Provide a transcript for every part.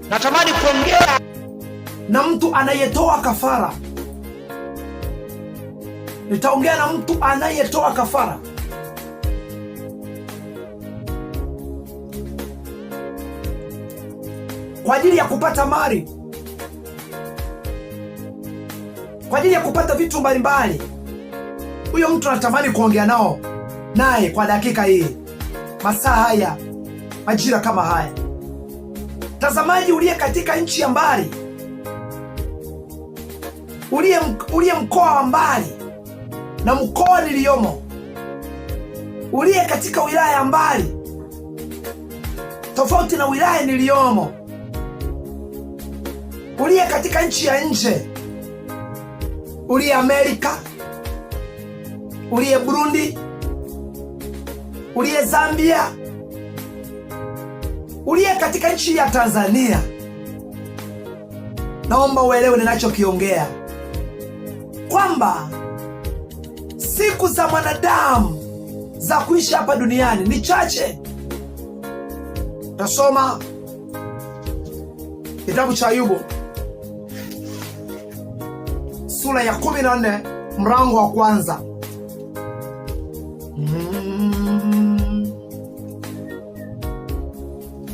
Natamani kuongea na mtu anayetoa kafara. Nitaongea na mtu anayetoa kafara. Kwa ajili ya kupata mali, kwa ajili ya kupata vitu mbalimbali. Huyo mtu natamani kuongea naye kwa dakika hii, masaa haya, majira kama haya. Tazamaji uliye katika nchi ya mbali, uliye mkoa wa mbali na mkoa niliyomo, uliye katika wilaya ya mbali tofauti na wilaya niliyomo, uliye katika nchi ya nje, uliye Amerika, uliye Burundi, uliye Zambia, uliye katika nchi ya Tanzania, naomba uelewe ninachokiongea, kwamba siku za mwanadamu za kuishi hapa duniani ni chache. Tasoma kitabu cha Ayubu sura ya 14 mlango wa kwanza.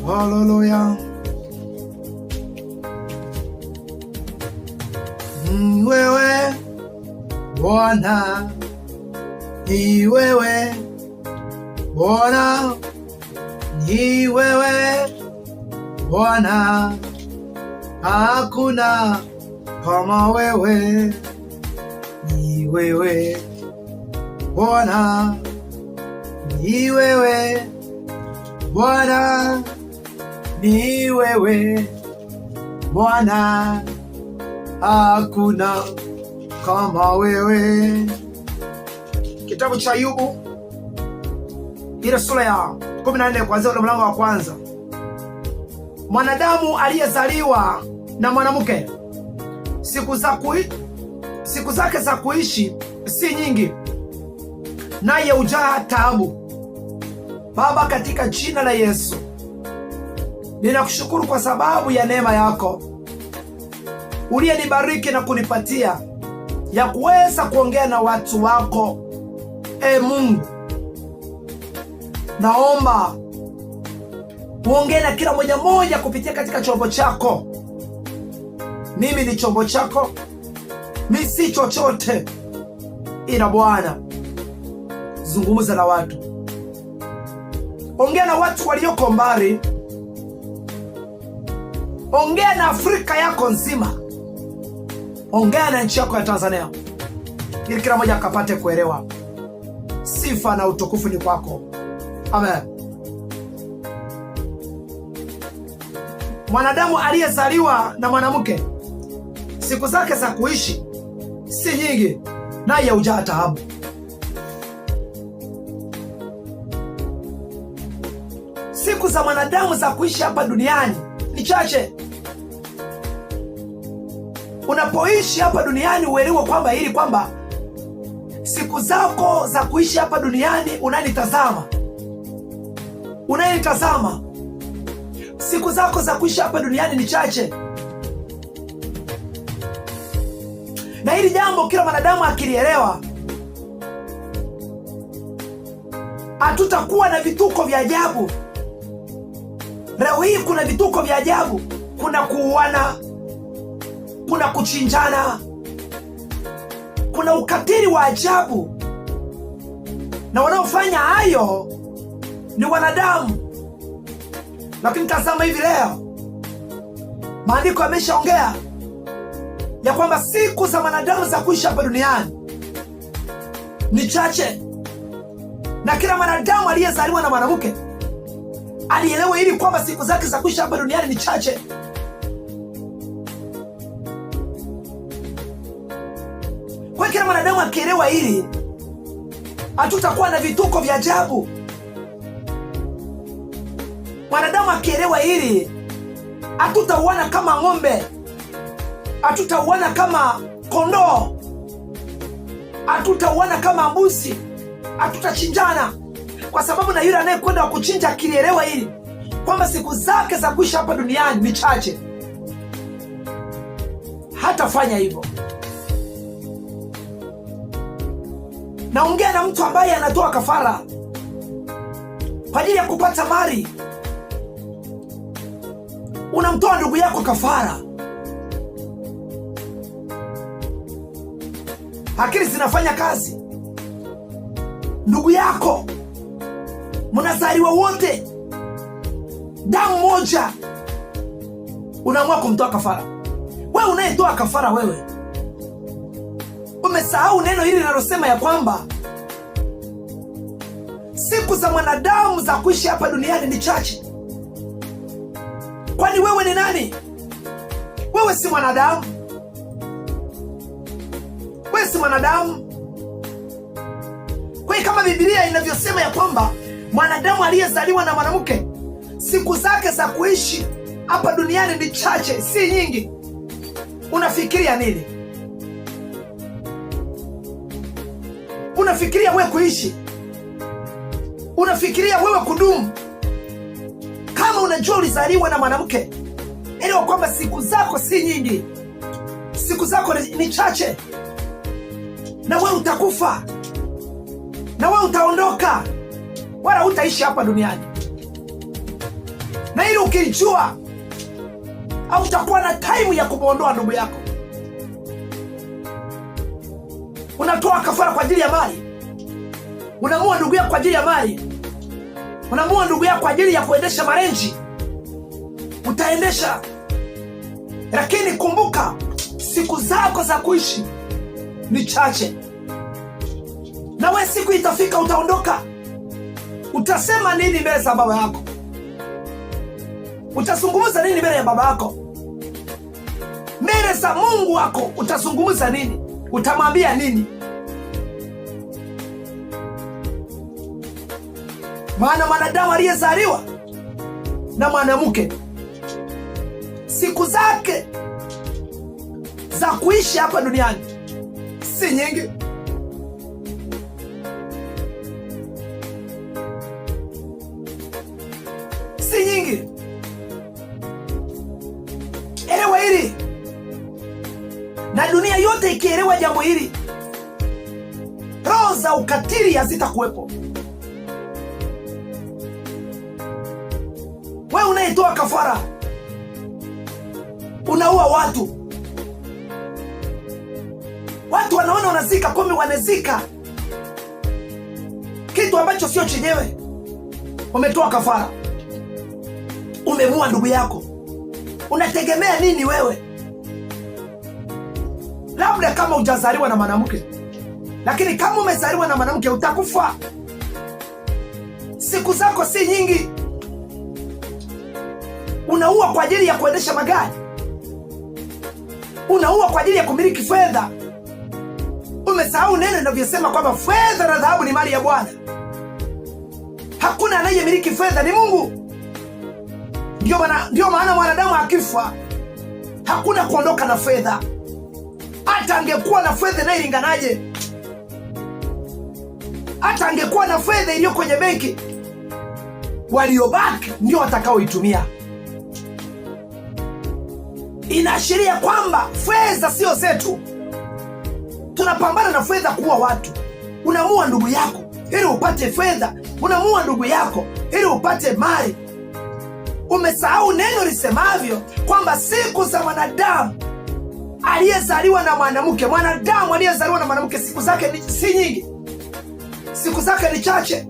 Haleluya. Wewe Bwana, ni wewe Bwana, ni wewe Bwana, hakuna kama wewe. Ni wewe Bwana, ni wewe Bwana, ni wewe Bwana, hakuna kama wewe. Kitabu cha Ayubu ile sura ya 14 kuanzia ule mlango wa kwanza. Mwanadamu aliyezaliwa na mwanamke, siku zake za kuishi si nyingi, naye hujaa taabu. Baba, katika jina la Yesu, ninakushukuru kwa sababu ya neema yako uliyenibariki na kunipatia ya kuweza kuongea na watu wako. Mungu, naomba uongee na kila mmoja kupitia katika chombo chako. Mimi ni chombo chako, mimi si chochote, ila Bwana, zungumza na watu. Ongea na watu walioko mbali, ongea na Afrika yako nzima, ongea na nchi yako ya Tanzania, ili kila mmoja akapate kuelewa. Sifa na utukufu ni kwako. Amen. Mwanadamu aliyezaliwa na mwanamke, siku zake za kuishi si nyingi, naye hujaa taabu. Siku za mwanadamu za kuishi hapa duniani ni chache. Unapoishi hapa duniani uelewe kwamba ili kwamba siku zako za kuishi hapa duniani, unanitazama, siku zako za kuishi hapa duniani ni chache. Na hili jambo kila mwanadamu akilielewa, hatutakuwa na vituko vya ajabu. Leo hii kuna vituko vya ajabu, kuna kuuana, kuna kuchinjana, kuna ukatili wa ajabu, na wanaofanya hayo ni wanadamu. Lakini tazama hivi leo, maandiko yameshaongea ya kwamba siku za wanadamu za kuishi hapa duniani ni chache, na kila mwanadamu aliyezaliwa na mwanamke alielewa ili kwamba siku zake za kuishi hapa duniani ni chache. Kwa kila mwanadamu akielewa hili, hatutakuwa na vituko vya ajabu. Mwanadamu akielewa hili, hatutauana kama ng'ombe, hatutauana kama kondoo, hatutauana kama mbuzi, hatutachinjana, kwa sababu na yule anayekwenda kuchinja akilielewa hili kwamba siku zake za kuishi hapa duniani ni chache, hatafanya hivyo. Naongea na mtu ambaye anatoa kafara kwa ajili ya kupata mali. Unamtoa ndugu yako kafara, akili zinafanya kazi. Ndugu yako mnazaliwa wote damu moja, unaamua kumtoa kafara. Wewe unayetoa kafara, wewe umesahau neno hili linalosema ya kwamba siku za mwanadamu za kuishi hapa duniani ni chache. Kwani wewe ni nani? Wewe si mwanadamu. Wewe si mwanadamu. Kwa hiyo kama Biblia inavyosema ya kwamba mwanadamu aliyezaliwa na mwanamke siku zake za kuishi hapa duniani ni chache, si nyingi, unafikiria nini? Unafikiria wewe kuishi? Unafikiria wewe kudumu? Kama unajua ulizaliwa na mwanamke, elewa kwamba siku zako si nyingi, siku zako ni chache, na wewe utakufa, na wewe utaondoka, wala hutaishi hapa duniani. Na ili ukijua, hautakuwa na time ya kumwondoa ndugu yako. Unatoa kafara kwa ajili ya mali, unamua ndugu yako kwa ajili ya mali, unamua ndugu yako kwa ajili ya kuendesha marenji. Utaendesha, lakini kumbuka siku zako za kuishi ni chache, na wewe siku itafika utaondoka. Utasema nini mbele za baba yako? Utazungumza nini mbele ya baba yako? Mbele za Mungu wako utazungumza nini? Utamwambia nini? Maana mwanadamu aliyezaliwa na mwanamke siku zake za kuishi hapa duniani si nyingi. Si nyingi. Elewa hili, na dunia yote ikielewa jambo hili, roho za ukatili hazitakuwepo. Wewe unayetoa kafara, unaua watu. Watu wanaona unazika, kumbe wanazika kitu ambacho sio chenyewe. Umetoa kafara, umemua ndugu yako. Unategemea nini wewe? Labda kama hujazaliwa na mwanamke, lakini kama umezaliwa na mwanamke utakufa. Siku zako si nyingi. Unaua kwa ajili ya kuendesha magari, unaua kwa ajili ya kumiliki fedha. Umesahau neno linavyosema kwamba fedha na dhahabu ni mali ya Bwana. Hakuna anayemiliki fedha, ni Mungu. Ndio maana mwanadamu akifa hakuna kuondoka na fedha. Hata angekuwa na fedha inayolinganaje, hata angekuwa na fedha iliyo kwenye benki, waliobaki ndio watakaoitumia. Inaashiria kwamba fedha sio zetu. Tunapambana na fedha kuua watu. Unamua ndugu yako ili upate fedha, unamua ndugu yako ili upate mali. Umesahau neno lisemavyo kwamba siku za mwanadamu aliyezaliwa na mwanamke, mwanadamu aliyezaliwa na mwanamke, siku zake si nyingi, siku zake ni chache.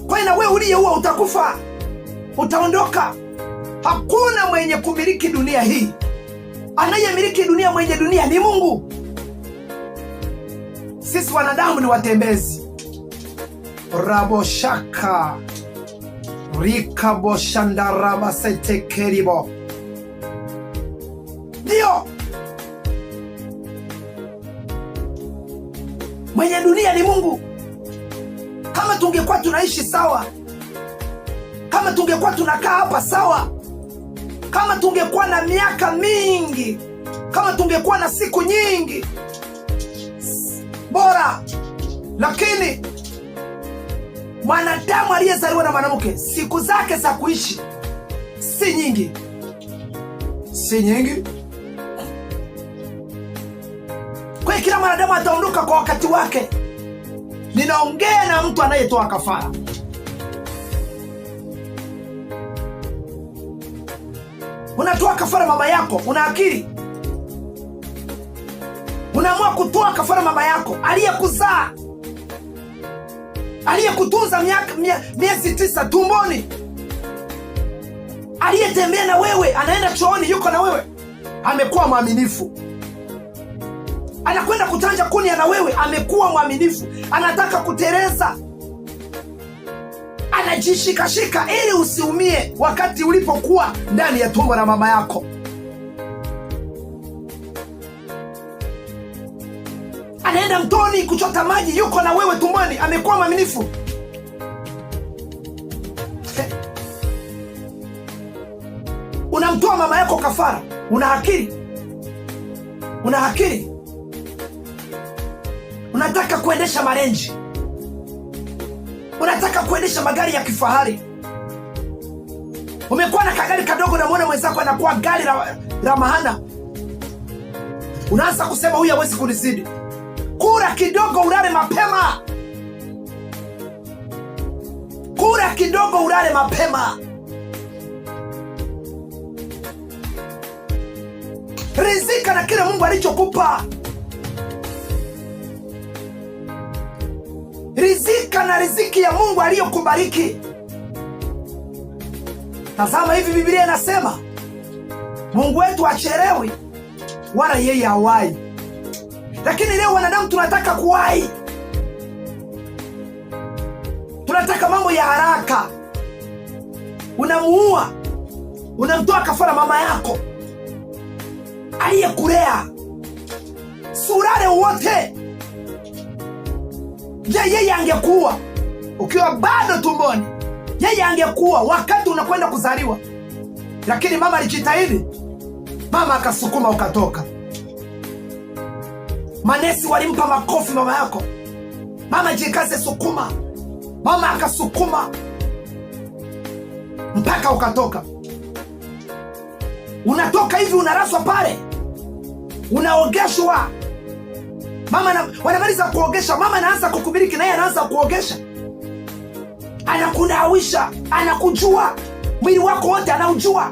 Kwa hiyo na wewe uliyeua utakufa, utaondoka. Hakuna mwenye kumiliki dunia hii. Anayemiliki dunia, mwenye dunia ni Mungu. Sisi wanadamu ni watembezi. Raboshaka rikaboshandaraba setekeribo. Ndio mwenye dunia ni Mungu. Kama tungekuwa tunaishi sawa, kama tungekuwa tunakaa hapa sawa, kama tungekuwa na miaka mingi, kama tungekuwa na siku nyingi, bora. Lakini Mwanadamu aliyezaliwa na mwanamke, siku zake za kuishi si nyingi, si nyingi. Kwa kila mwanadamu ataondoka kwa wakati wake. Ninaongea na mtu anayetoa kafara. Unatoa kafara mama yako, una akili? Unaamua kutoa kafara mama yako aliyekuzaa, aliyekutunza miezi 9 tumboni, aliyetembea na wewe, anaenda chooni yuko na wewe, amekuwa mwaminifu. Anakwenda kuchanja kuni na wewe, amekuwa mwaminifu. Anataka kutereza, anajishikashika ili usiumie wakati ulipokuwa ndani ya tumbo la mama yako. Anaenda mtoni kuchota maji, yuko na wewe tumboni, amekuwa mwaminifu. Unamtoa mama yako kafara. Una akili? Una akili? Unataka kuendesha marenji, unataka kuendesha magari ya kifahari. Umekuwa na kagari kadogo, na muone mwenzako anakuwa gari la mahana, unaanza kusema huyu hawezi kunizidi. Kura kidogo ulale mapema, kura kidogo ulale mapema. Rizika na kile Mungu alichokupa. Rizika na riziki ya Mungu aliyokubariki. Tazama hivi Biblia inasema Mungu wetu hachelewi wala yeye hawai. Lakini leo wanadamu tunataka kuwai. Tunataka mambo ya haraka. Unamuua, unamtoa kafara mama yako aliyekulea. Surare wote. Yeye angekuwa ukiwa bado tumboni, yeye angekuwa wakati unakwenda kuzaliwa. Lakini mama alijitahidi, mama akasukuma ukatoka. Manesi walimpa makofi mama yako. Mama jikaze, sukuma. Mama akasukuma mpaka ukatoka. Unatoka hivi, unaraswa pale, unaogeshwa. Mama wanamaliza kuogesha, mama anaanza kukubiliki, naye anaanza kuogesha. Anakunawisha, anakujua, mwili wako wote anaujua.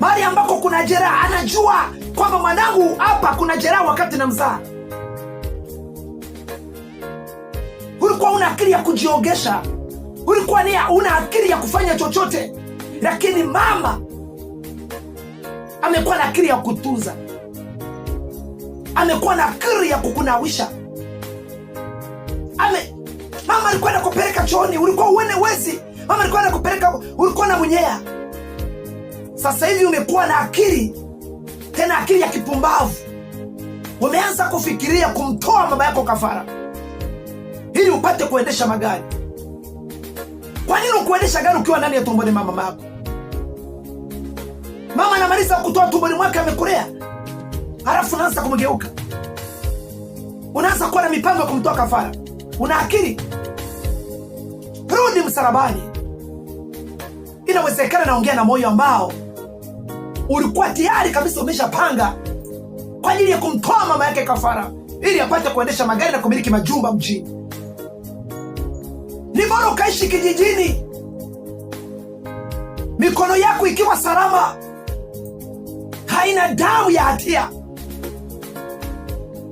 Mahali ambako kuna jeraha, anajua kwamba mwanangu hapa kuna jeraha wakati namzaa. Ulikuwa una akili ya kujiogesha, ulikuwa una akili ya kufanya chochote, lakini mama amekuwa na akili ya kutunza, amekuwa na akili ya kukunawisha. Mama alikuwa anakupeleka chooni, ulikuwa uone wezi. Mama alikuwa anakupeleka, ulikuwa na munyea. Sasa hivi umekuwa na akili, tena akili ya kipumbavu. Umeanza kufikiria kumtoa mama yako kafara ili upate kuendesha magari. Kwa nini ukuendesha gari ukiwa ndani ya tumboni mama yako? Mama anamaliza kutoa tumboni mwake, amekulea, halafu unaanza kumgeuka, unaanza kuwa na mipango ya kumtoa kafara. Una akili? Rudi msalabani. Inawezekana naongea na moyo ambao ulikuwa tayari kabisa umeshapanga kwa ajili ya kumtoa mama yake kafara ili apate kuendesha magari na kumiliki majumba mjini. Ni bora ukaishi kijijini, mikono yako ikiwa salama, haina damu ya hatia,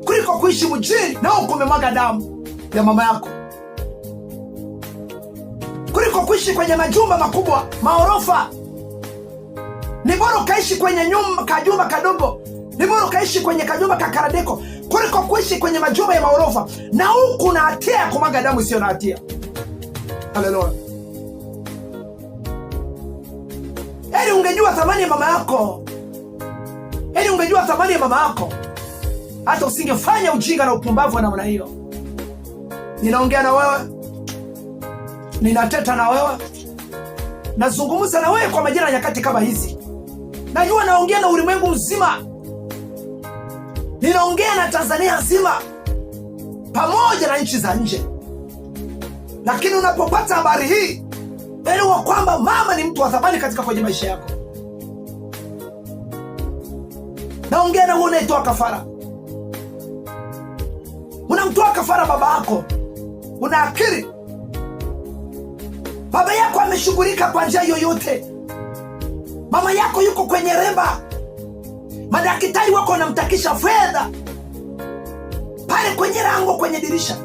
kuliko kuishi mjini na huko umemwaga damu ya mama yako, kuliko kuishi kwenye majumba makubwa, maorofa. Ni bora ukaishi kwenye kajumba kadogo, ni bora ukaishi kwenye kajumba kakaradeko, kuliko kuishi kwenye majumba ya maorofa na huku na hatia ya kumwaga damu isiyo na hatia. Haleluya. Eli ungejua thamani ya mama yako, eli ungejua thamani ya mama yako, hata usingefanya ujinga na upumbavu wa namna hiyo. Ninaongea na wewe, ninateta na wewe, nazungumza na wewe kwa majira ya nyakati kama hizi. Najua naongea na ulimwengu mzima, ninaongea na Tanzania nzima. pamoja na nchi za nje. Lakini unapopata habari hii, elewa kwamba mama ni mtu wa thamani katika kwenye maisha yako. Naongea na wewe unayetoa kafara. Unamtoa kafara baba yako, una akili. Baba yako ameshughulika kwa njia yoyote. Mama yako yuko kwenye reba, madaktari wako wanamtakisha fedha pale kwenye lango, kwenye dirisha.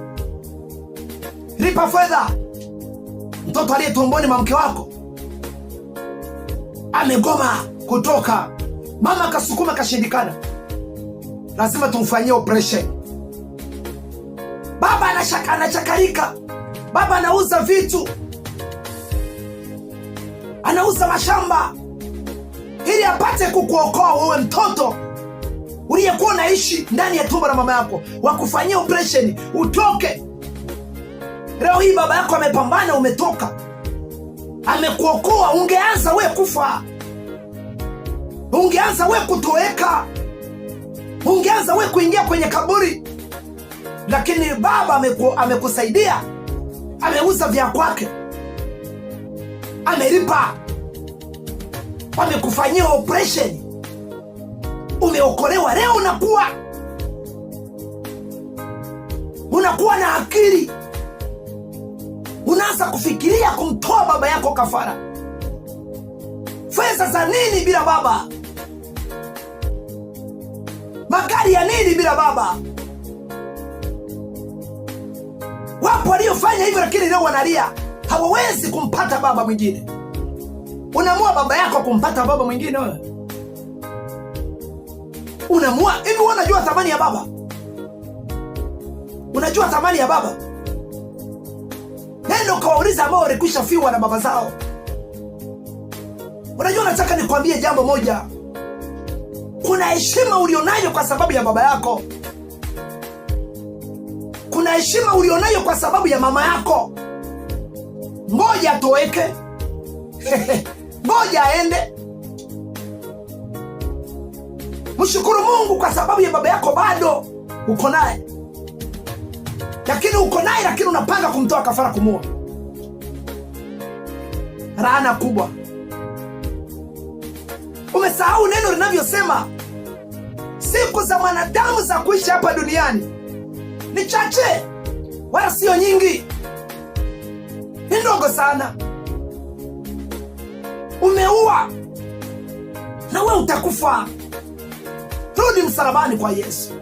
Lipa fedha. Mtoto aliye tumboni mwa mke wako amegoma kutoka, mama kasukuma kashindikana, lazima tumfanyie operation. Baba anachakarika, baba anauza vitu, anauza mashamba ili apate kukuokoa wewe, mtoto uliyekuwa unaishi ndani ya tumbo la mama yako, wakufanyia operation utoke. Leo hii baba yako amepambana, umetoka, amekuokoa. Ungeanza we kufa, ungeanza we kutoweka, ungeanza we kuingia kwenye kaburi. Lakini baba amekusaidia, ameuza vya kwake, amelipa, amekufanyia operation, umeokolewa. Leo unakuwa na akili, unaanza kufikiria kumtoa baba yako kafara. Fedha za nini bila baba? Magari ya nini bila baba? Wapo waliofanya hivyo, lakini leo wanalia hawawezi kumpata baba mwingine. Unaamua baba yako kumpata baba mwingine wewe? Unaamua hivi? Unajua thamani ya baba? Unajua thamani ya baba? Nenda ukawauliza ambao walikwisha fiwa na baba zao. Unajua, nataka nikwambie jambo moja. Kuna heshima ulionayo kwa sababu ya baba yako. Kuna heshima ulionayo kwa sababu ya mama yako. Ngoja atoweke. Ngoja aende. Mshukuru Mungu kwa sababu ya baba yako bado uko naye. Lakini uko naye, lakini unapanga kumtoa kafara, kumua. Laana kubwa. Umesahau neno linavyosema siku za mwanadamu za kuishi hapa duniani ni chache, wala sio nyingi, ni ndogo sana. Umeua na wewe utakufa. Rudi msalabani kwa Yesu.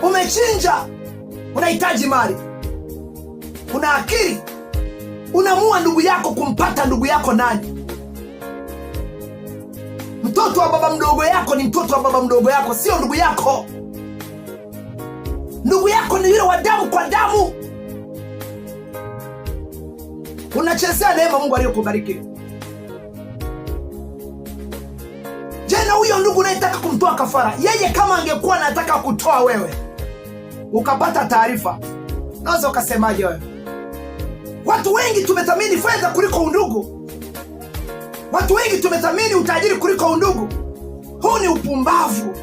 Umechinja, unahitaji mali, una akili, unamua ndugu yako. Kumpata ndugu yako nani? Mtoto wa baba mdogo yako ni mtoto wa baba mdogo yako, sio ndugu yako. Ndugu yako ni yule wa damu kwa damu. Unachezea neema Mungu aliyokubariki. Je, na huyo ndugu unayetaka kumtoa kafara, yeye kama angekuwa anataka kutoa wewe, ukapata taarifa, naweza ukasemaje wewe? Watu wengi tumethamini fedha kuliko undugu. Watu wengi tumethamini utajiri kuliko undugu. Huu ni upumbavu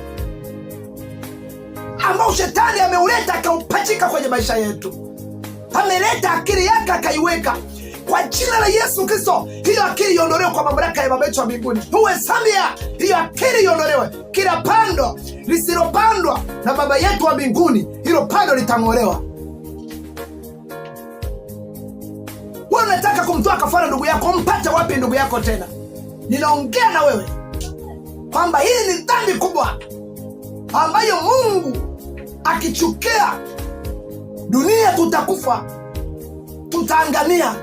ambao shetani ameuleta akaupachika kwenye maisha yetu. Ameleta akili yake akaiweka. Kwa jina la Yesu Kristo, hiyo akili iondolewe kwa mamlaka ya Baba yetu wa mbinguni. Uwe samia, hiyo akili iondolewe. Kila pando lisilopandwa na Baba yetu wa mbinguni, hilo pando litang'olewa. Wewe unataka kumtoa kafara ndugu yako, mpate wapi ndugu yako tena? Ninaongea na wewe kwamba hii ni dhambi kubwa ambayo Mungu akichukia, dunia tutakufa, tutaangamia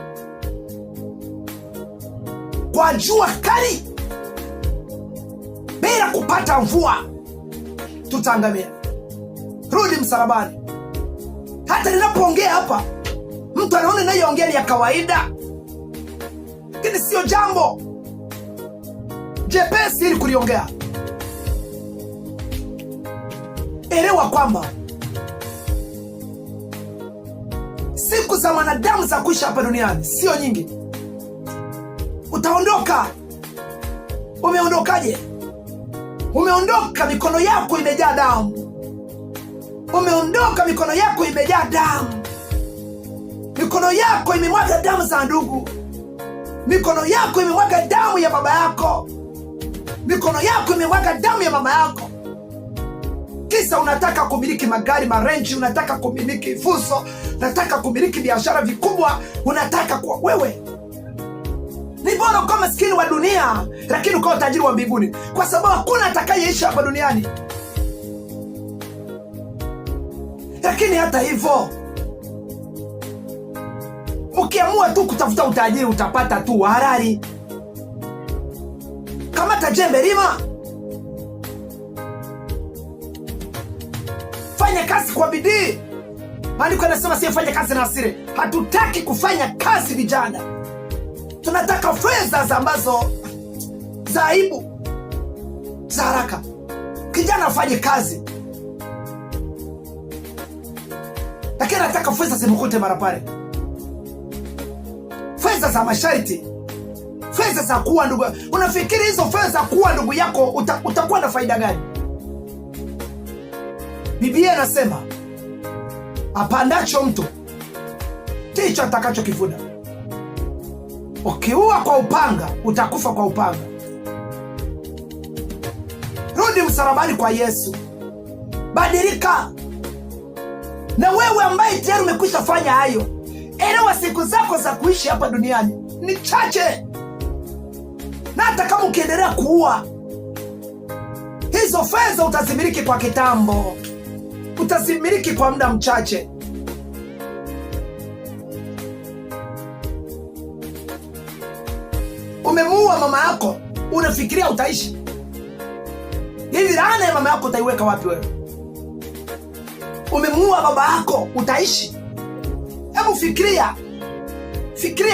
kwa jua kali, bila kupata mvua tutaangamia. Rudi msalabani. Hata ninapoongea hapa, mtu anaona ninayoongea ni ya kawaida, lakini sio jambo jepesi ili kuliongea. Elewa kwamba siku za mwanadamu za kuishi hapa duniani sio nyingi. Utaondoka. Umeondokaje? Umeondoka mikono yako imejaa damu. Umeondoka, mikono yako imejaa damu. Mikono yako imemwaga damu za ndugu. Mikono yako imemwaga damu ya baba yako. Mikono yako imemwaga damu ya mama yako. Kisa unataka kumiliki magari marenji, unataka kumiliki fuso, unataka kumiliki biashara vikubwa, unataka kuwa wewe. Ni bora ukawa maskini wa dunia, lakini ukawa tajiri wa mbinguni, kwa sababu hakuna atakayeishi hapa duniani. Lakini hata hivyo, ukiamua tu kutafuta utajiri utapata tu harari. Kamata jembe, lima. Fanya kazi kwa bidii. Maandiko yanasema sifanye kazi na hasira. Hatutaki kufanya kazi vijana. Tunataka fedha ambazo za aibu, za haraka. Kijana afanye kazi, lakini nataka fedha zimkute mara pale. Fedha za masharti, fedha za kuwa ndugu. Unafikiri hizo fedha za kuwa ndugu yako utakuwa na faida gani? Biblia inasema apandacho mtu ndicho atakachokivuna. Ukiua kwa upanga utakufa kwa upanga. Rudi msalabani kwa Yesu. Badilika. Na wewe ambaye tayari umekwisha fanya hayo, elewa siku zako za kuishi hapa duniani ni chache. Na hata kama ukiendelea kuua, hizo fedha utazimiliki kwa kitambo. Utazimiliki kwa muda mchache. Umemuua mama yako, unafikiria utaishi? Hivi laana ya mama yako utaiweka wapi wewe? Umemuua baba yako, utaishi? Hebu fikiria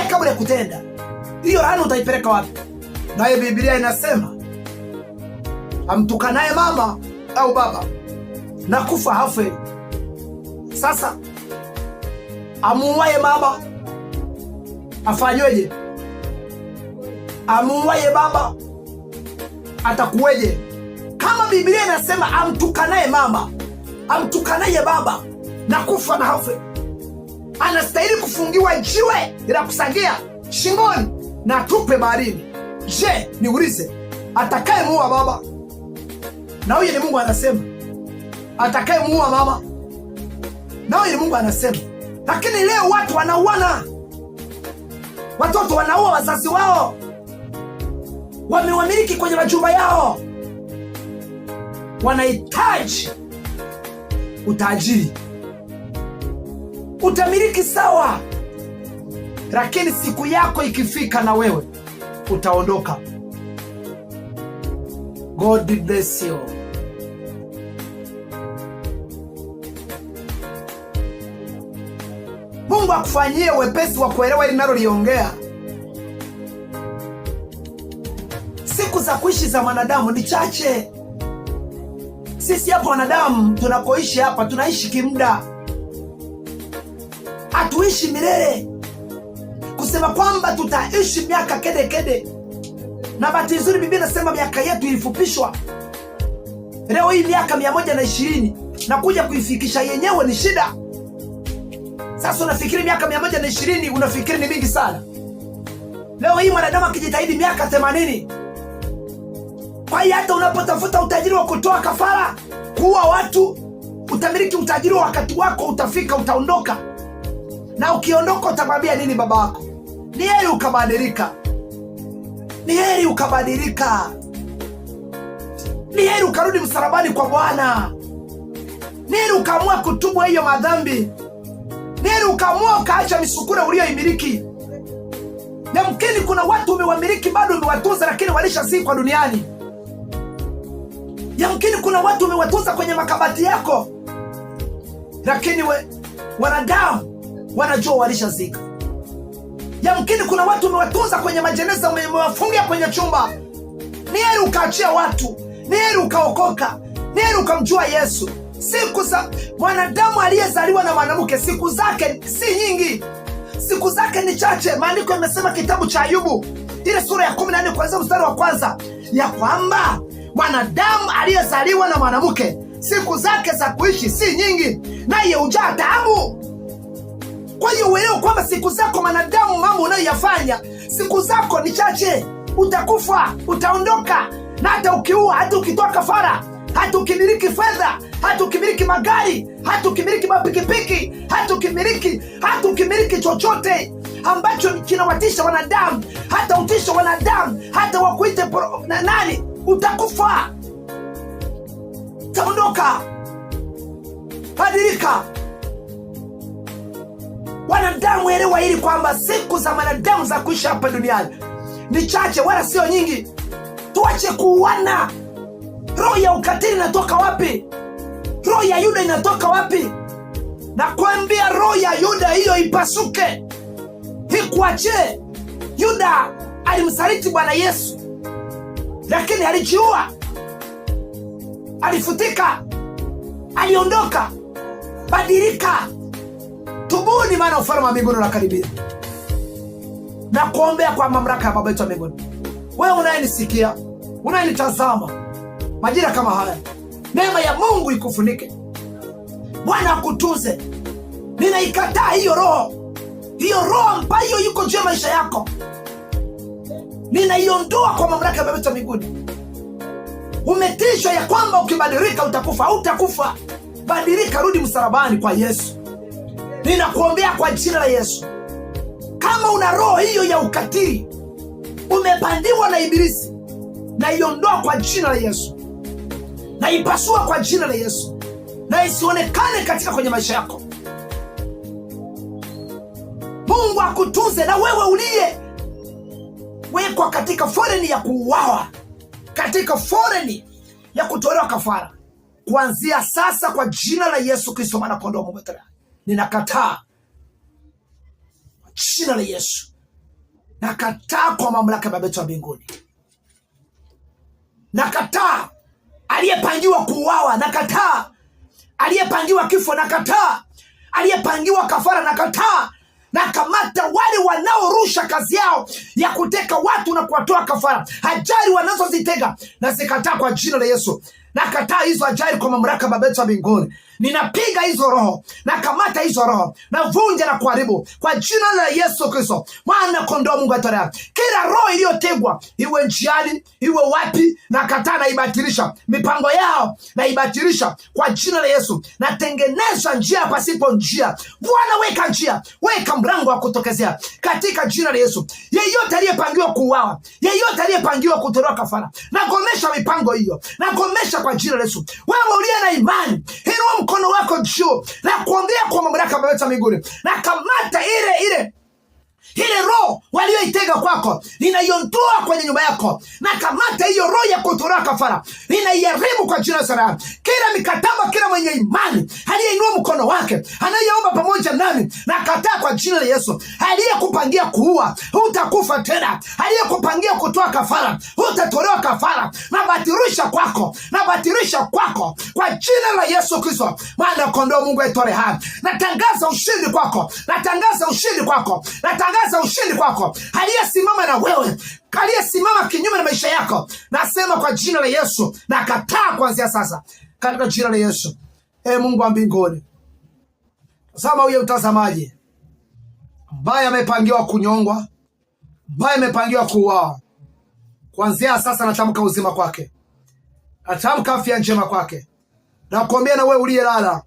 kabla ya kutenda. Hiyo laana utaipeleka wapi? Naye Biblia inasema amtukanaye mama au baba na kufa hafe. Sasa amuuaye mama afanyweje? Amuuaye baba atakuweje? Kama Biblia inasema amtukanaye mama, amtukanaye baba na kufa na hafe, anastahili kufungiwa jiwe la kusagia shingoni na tupe baharini. Je, niulize, atakaye muua baba, na huyu ni Mungu anasema, atakaye muua mama, na huyu ni Mungu anasema. Lakini leo watu wanauana, watoto wanaua wazazi wao, wamewamiliki kwenye majumba yao. Wanahitaji utajiri. Utamiliki sawa, lakini siku yako ikifika na wewe utaondoka. God bless you. Mungu akufanyie wepesi wa kuelewa hili naloliongea. Siku za kuishi za mwanadamu ni chache. Sisi hapa wanadamu tunakoishi hapa tunaishi kimda, hatuishi milele. Kusema kwamba tutaishi miaka kede kede, na bahati nzuri Biblia inasema miaka yetu ilifupishwa. Leo hii miaka 120 na kuja kuifikisha yenyewe ni shida. Sasa unafikiri miaka 120 unafikiri ni mingi sana? Leo hii mwanadamu akijitahidi miaka 80. Kwa hiyo hata unapotafuta utajiri wa kutoa kafara, kuua watu, utamiliki utajiri wa wakati wako, utafika, utaondoka. Na ukiondoka utamwambia nini baba wako? Ni heri ukabadilika. Ni heri ukabadilika. Ni heri ukarudi msalabani kwa Bwana. Ni heri ukaamua kutubu hiyo madhambi. Ni heri ukaamua ukaacha misukura uliyoimiliki. Yamkini kuna watu umewamiliki bado umewatunza, lakini walishazikwa duniani. Yamkini kuna watu umewatunza kwenye makabati yako, lakini wanadamu wanajua walishazika. Yamkini kuna watu umewatunza kwenye majeneza, umewafungia kwenye chumba. Ni heri ukaachia watu. Ni heri ukaokoka. Ni heri ukamjua Yesu. Siku za mwanadamu aliyezaliwa na mwanamke, siku zake si nyingi, siku zake ni chache. Maandiko yamesema kitabu cha Ayubu ile sura ya 14 kuanzia mstari wa kwanza, ya kwamba mwanadamu aliyezaliwa na mwanamke siku zake za kuishi si nyingi, naye hujaa taabu. Kwa hiyo uelewe kwamba siku zako mwanadamu, mambo unayoyafanya, siku zako ni chache. Utakufa, utaondoka. Na hata ukiua, hata ukitoa kafara, hata ukimiliki fedha, hata ukimiliki magari, hata ukimiliki mapikipiki, hata ukimiliki chochote ambacho kinawatisha wanadamu, hata utisha wanadamu, hata wakuite nani, utakufa, utaondoka. Badilika. Wanadamu, elewa hili kwamba siku za wanadamu za kuishi hapa duniani ni chache, wala sio nyingi. Tuache kuuana. Roho ya ukatili inatoka wapi? Roho ya Yuda inatoka wapi? Nakwambia roho ya Yuda hiyo ipasuke, ikuache. Yuda alimsaliti Bwana Yesu, lakini alijiua, alifutika, aliondoka. Badilika, tubuni, maana ufalme wa mbinguni unakaribia. Na kuombea kwa mamlaka ya Baba yetu wa mbinguni, wewe unayenisikia, unayenitazama majira kama haya, neema ya Mungu ikufunike. Bwana akutunze. Ninaikataa hiyo roho ambayo yuko juu ya maisha yako, ninaiondoa kwa mamlaka ya Baba yetu wa mbinguni. Umetishwa ya kwamba ukibadilika utakufa. Hautakufa. Badilika, rudi msalabani kwa Yesu. Ninakuombea kwa jina la Yesu, kama una roho hiyo ya ukatili, umepandiwa na Ibilisi, na iondoa kwa jina la Yesu, na ipasua kwa jina la Yesu, na isionekane katika kwenye maisha yako. Mungu akutunze. Na wewe uliye wekwa katika foreni ya kuuawa, katika foreni ya kutolewa kafara, kuanzia sasa kwa jina la Yesu Kristo, mwana kondoo wa Mungu, ninakataa kwa jina la Yesu. Nakataa kwa mamlaka ya Baba yetu wa mbinguni. Nakataa aliyepangiwa kuuawa, nakataa aliyepangiwa kifo, nakataa aliyepangiwa kafara, nakataa. Nakamata wale wanaorusha kazi yao ya kuteka watu na kuwatoa kafara, ajali wanazozitega, na zikataa kwa jina la Yesu. Nakataa hizo ajali kwa mamlaka Baba yetu wa mbinguni. Ninapiga hizo roho, nakamata hizo roho, navunja na kuharibu kwa jina la Yesu Kristo, mwana kondoo Mungu atarea. Kila roho iliyotegwa, iwe njiani, iwe wapi, nakataa, naibatilisha. Mipango yao naibatilisha kwa jina la Yesu. Natengeneza njia pasipo njia. Bwana, weka njia, weka mlango wa kutokezea katika jina la Yesu. Yeyote aliyepangiwa kuuawa, yeyote aliyepangiwa kutolewa kafara, nagomesha mipango hiyo, nagomesha kwa jina la Yesu. Wewe uliye na imani, inua mkono wako juu na kuombea kwa mamlaka ya Baba yetu wa mbinguni. Na kamata ile roho walioitega kwako, ninaiondoa kwenye nyumba yako. Na kamata hiyo roho ya kutolewa kafara, ninaiharibu kwa jina la Yesu. Kila mikataba, kila mwenye imani aliyeinua mkono wake, anayeomba pamoja nami, nakataa kwa jina la Yesu. Aliyekupangia kuua, hutakufa tena. Aliyekupangia kutoa kafara, hutatolewa kafara. Nabatilisha kwako kwa jina la Yesu Kristo, mwana kondoo Mungu aitware hai. Natangaza ushindi kwako, natangaza ushindi kwako, natangaza ushindi kwako. Aliyesimama na wewe, aliyesimama kinyume na maisha yako, nasema kwa jina la Yesu, nakataa kuanzia sasa katika jina la Yesu. Mungu wa mbinguni, tazama huyo mtazamaji ambaye amepangiwa kunyongwa, ambaye amepangiwa kuuawa. Kuanzia sasa natamka uzima kwake, natamka afya njema kwake. Nakuambia na wewe uliyelala,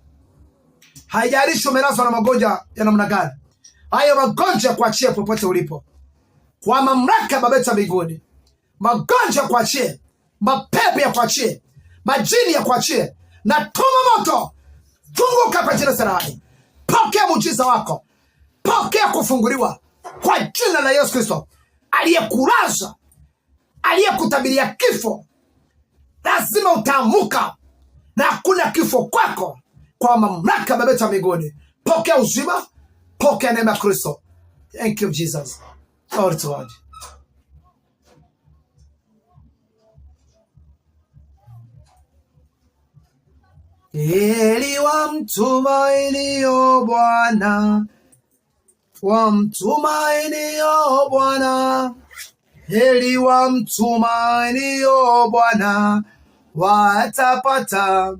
haijalishi umelazwa na magonjwa ya namna gani, hayo magonjwa kuachie popote ulipo kwa mamlaka ya Baba yetu wa mbinguni. Magonjwa kuachie, mapepo ya kuachie, majini ya kuachie. Na tuma moto, funguka kwa jina la Yesu. Pokea muujiza wako, pokea kufunguliwa kwa jina la Yesu Kristo. Aliyekulaza, aliyekutabiria kifo, lazima utaamuka na hakuna kifo kwako kwa mamlaka ya Baba yetu wa mbinguni. Pokea uzima, pokea neema ya Kristo. Thank you Jesus. Glory to God. Heri wamtumainio Bwana, wamtumainio Bwana. Heri wamtumainio Bwana, watapata